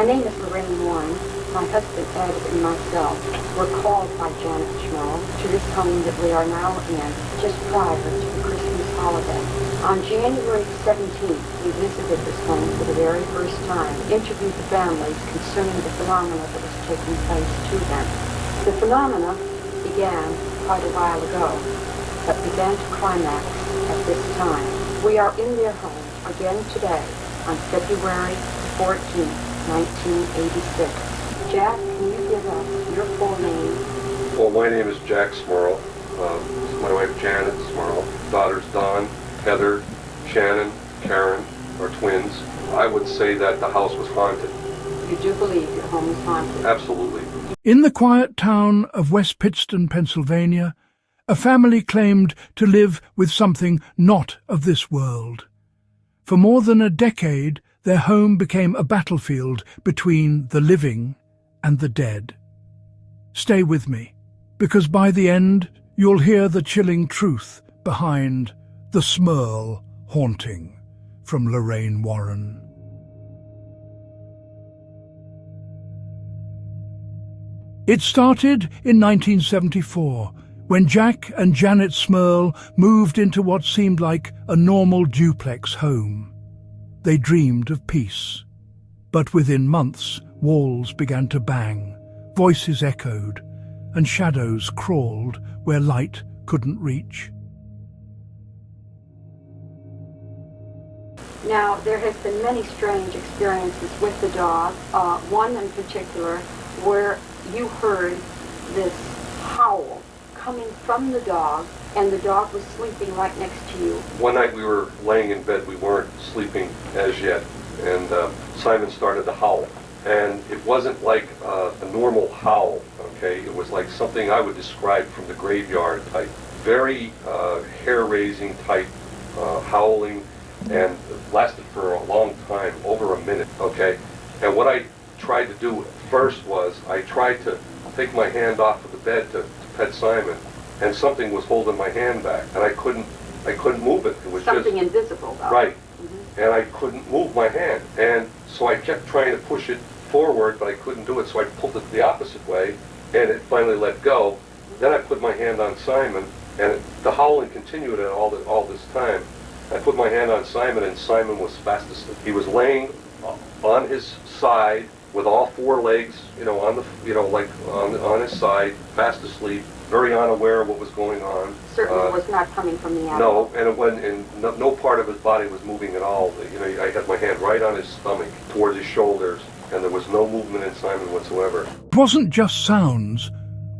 My name is Lorraine Warren. My husband Ed and myself were called by Janet Smurl to this home that we are now in just prior to the Christmas holiday. On January 17th, we visited this home for the very first time, interviewed the families concerning the phenomena that was taking place to them. The phenomena began quite a while ago, but began to climax at this time. We are in their home again today on February 14th, 1986. Jack, can you give us your full name? Well, my name is Jack Smurl. This is my wife Janet Smurl. Daughters Dawn, Heather, Shannon, Karen are twins. I would say that the house was haunted. You do believe your home is haunted? Absolutely. In the quiet town of West Pittston, Pennsylvania, a family claimed to live with something not of this world. For more than a decade, their home became a battlefield between the living and the dead. Stay with me, because by the end, you'll hear the chilling truth behind the Smurl haunting from Lorraine Warren. It started in 1974, when Jack and Janet Smurl moved into what seemed like a normal duplex home. They dreamed of peace. But within months, walls began to bang, voices echoed, and shadows crawled where light couldn't reach. Now, there has been many strange experiences with the dog. One in particular where you heard this howl coming from the dog, and the dog was sleeping right next to you. One night we were laying in bed. We weren't sleeping as yet, and Simon started to howl. And it wasn't like a normal howl, okay? It was like something I would describe from the graveyard type. Very hair-raising type howling, and it lasted for a long time, over a minute, okay? And what I tried to do first was I tried to take my hand off of the bed to pet Simon, and something was holding my hand back, and I couldn't move it. It was something just invisible, though. right, and I couldn't move my hand, and so I kept trying to push it forward, but I couldn't do it. So I pulled it the opposite way, and it finally let go. Then I put my hand on Simon, and the howling continued all this time. I put my hand on Simon, and Simon was fast asleep. He was laying on his side with all four legs, on his side, fast asleep, very unaware of what was going on. Certainly was not coming from the animal. No, and no part of his body was moving at all. I had my hand right on his stomach, towards his shoulders, and there was no movement in Simon whatsoever. It wasn't just sounds.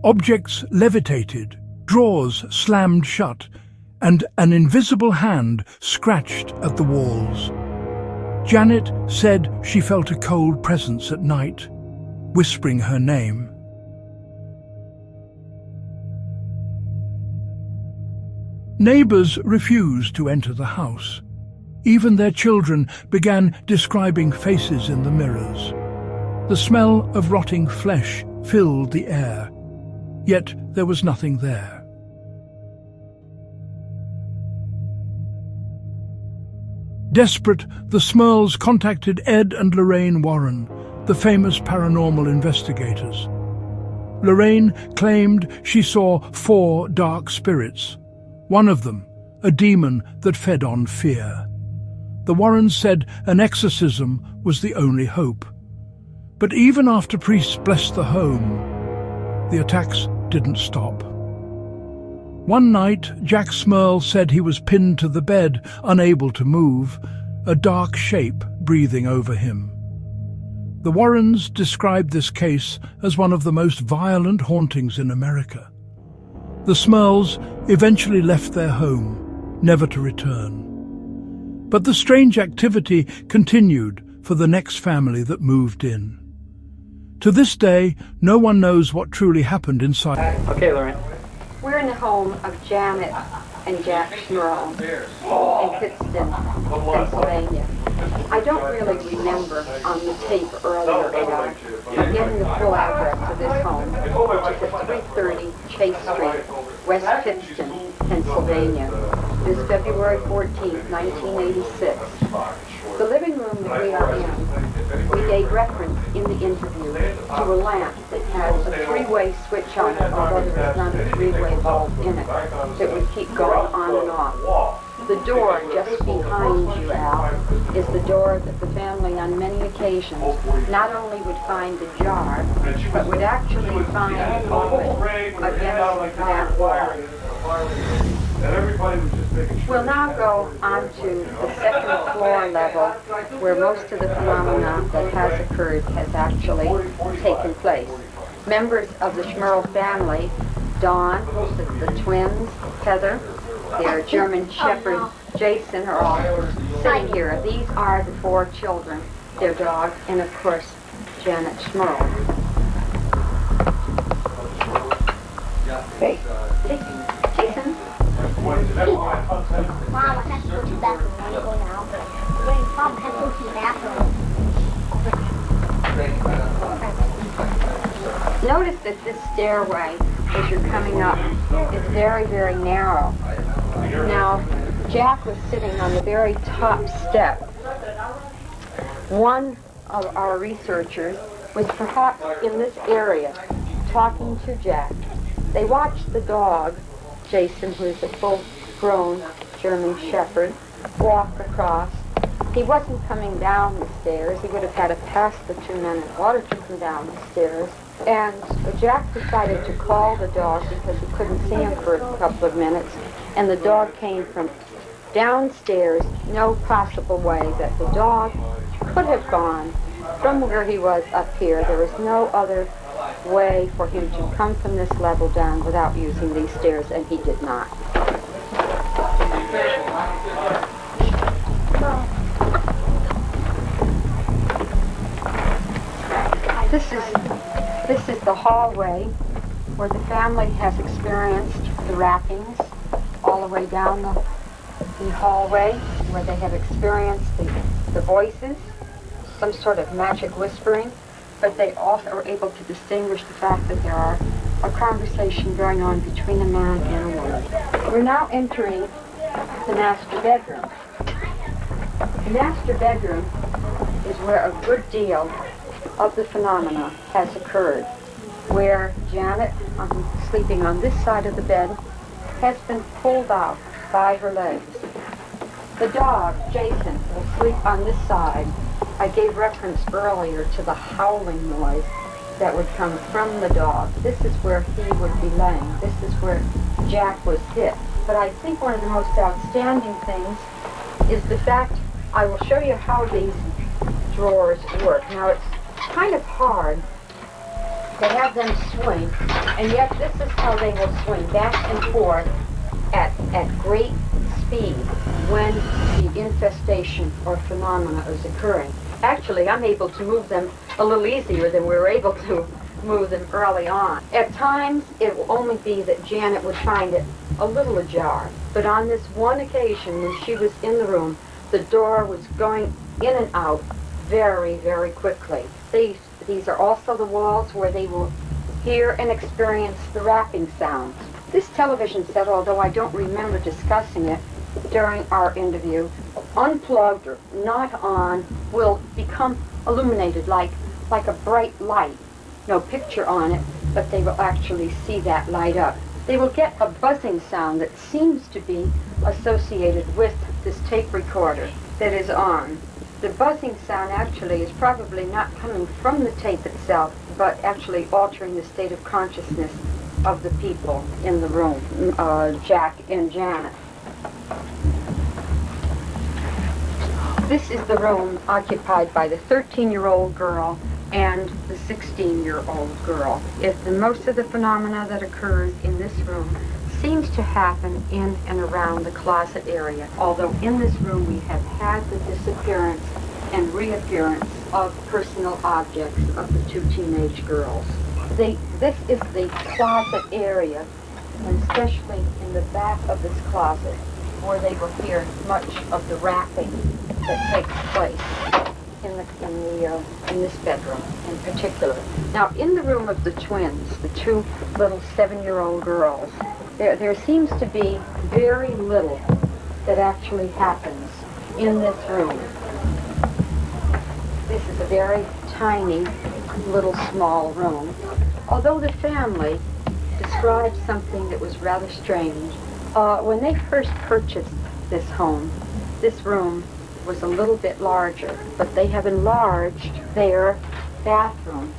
Objects levitated, drawers slammed shut, and an invisible hand scratched at the walls. Janet said she felt a cold presence at night, whispering her name. Neighbors refused to enter the house. Even their children began describing faces in the mirrors. The smell of rotting flesh filled the air, yet there was nothing there. Desperate, the Smurls contacted Ed and Lorraine Warren, the famous paranormal investigators. Lorraine claimed she saw 4 dark spirits, one of them a demon that fed on fear. The Warrens said an exorcism was the only hope. But even after priests blessed the home, the attacks didn't stop. One night, Jack Smurl said he was pinned to the bed, unable to move, a dark shape breathing over him. The Warrens described this case as one of the most violent hauntings in America. The Smurls eventually left their home, never to return. But the strange activity continued for the next family that moved in. To this day, no one knows what truly happened inside. Okay, Lorraine. We're in the home of Janet and Jack Smurl in Pittston, Pennsylvania. I don't really remember on the tape earlier getting the full address of this home, which is at 330 Chase Street, West Pittston, Pennsylvania. It is February 14th, 1986. The living room that we are in, we gave reference in in the interview to a lamp that had a three-way switch on it, although there was not a three-way bulb in it, that would keep going on and off. The door just behind you, Al, is the door that the family on many occasions not only would find ajar, but would actually find open against that wall. We'll now go on to the second floor level where most of the phenomena that has occurred has actually taken place. Members of the Smurl family, Dawn, the twins, Heather, their German Shepherd, Jason, are all sitting here. These are the four children, their dog, and of course, Janet Smurl. Hey, Jason. Mom, I have to go to the bathroom. I want to go now. Wait, Mom, I have to go to the bathroom. Notice that this stairway, as you're coming up, is very, very narrow. Now, Jack was sitting on the very top step. One of our researchers was perhaps in this area, talking to Jack. They watched the dog, Jason, who is a full-grown German Shepherd, walk across. He wasn't coming down the stairs. He would have had to pass the two men in water to come down the stairs. And Jack decided to call the dog because he couldn't see him for a couple of minutes. And the dog came from downstairs. No possible way that the dog could have gone from where he was up here. There was no other way for him to come from this level down without using these stairs, and he did not. This is the hallway where the family has experienced the rappings all the way down the hallway, where they have experienced the voices, some sort of magic whispering, but they also are able to distinguish the fact that there are a conversation going on between a man and a woman. We're now entering the master bedroom. The master bedroom is where a good deal of the phenomena has occurred, where Janet, sleeping on this side of the bed, has been pulled out by her legs. The dog, Jason, will sleep on this side. I gave reference earlier to the howling noise that would come from the dog. This is where he would be laying. This is where Jack was hit. But I think one of the most outstanding things is the fact, I will show you how these drawers work. Now, it's kind of hard to have them swing, and yet this is how they will swing back and forth at great speed when the infestation or phenomena is occurring. Actually, I'm able to move them a little easier than we were able to move them early on. At times, it will only be that Janet would find it a little ajar, but on this one occasion when she was in the room, the door was going in and out very, very quickly. These are also the walls where they will hear and experience the rapping sounds. This television set, although I don't remember discussing it during our interview, unplugged or not on, will become illuminated like a bright light. No picture on it, but they will actually see that light up. They will get a buzzing sound that seems to be associated with this tape recorder that is on. The buzzing sound actually is probably not coming from the tape itself, but actually altering the state of consciousness of the people in the room, Jack and Janet. This is the room occupied by the 13-year-old girl and the 16-year-old girl. Most of the phenomena that occurs in this room seems to happen in and around the closet area, although in this room we have had the disappearance and reappearance of personal objects of the two teenage girls. This is the closet area, and especially in the back of this closet, where they will hear much of the rapping that takes place in this bedroom in particular. Now, in the room of the twins, the two little 7-year-old girls, there seems to be very little that actually happens in this room. This is a very tiny, little small room. Although the family described something that was rather strange. When they first purchased this home, this room was a little bit larger, but they have enlarged their bathroom,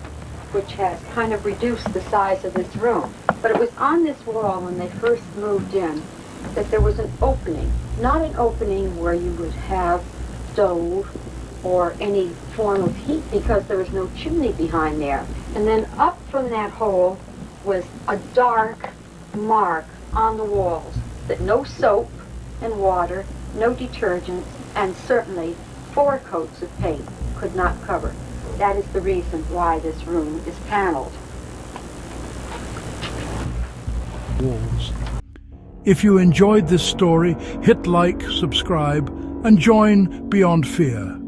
which has kind of reduced the size of this room. But it was on this wall when they first moved in that there was an opening. Not an opening where you would have stove or any form of heat because there was no chimney behind there. And then up from that hole was a dark mark on the walls that no soap and water, no detergents, and certainly 4 coats of paint could not cover. That is the reason why this room is paneled. Walls. If you enjoyed this story, hit like, subscribe, and join Beyond Fear.